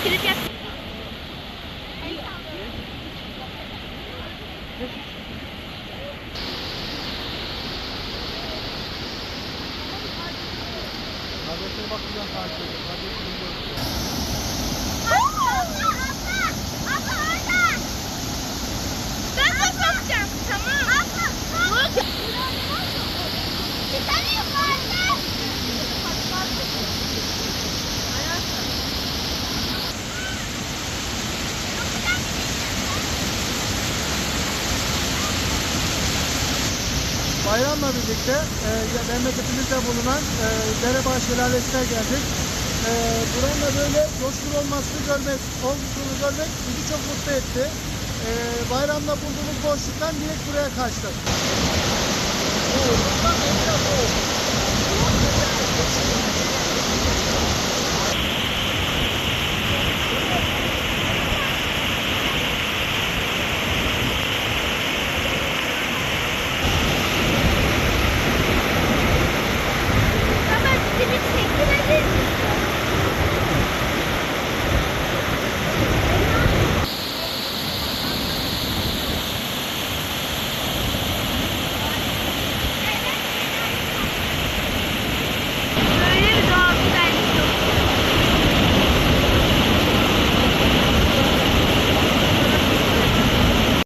Trip yap. Kardeşine bakacağım takip edin. Kardeşini göreceğim. Ben de sokacağım. Tamam. Dur. Bir tane yukarıda. Bayramla birlikte memleketimizde bulunan Derebağ Şelalesi'ne geldik. Buranın da böyle coşkun olmasını görmek bizi çok mutlu etti. Bayramda bulduğumuz boşluktan direkt buraya kaçtık.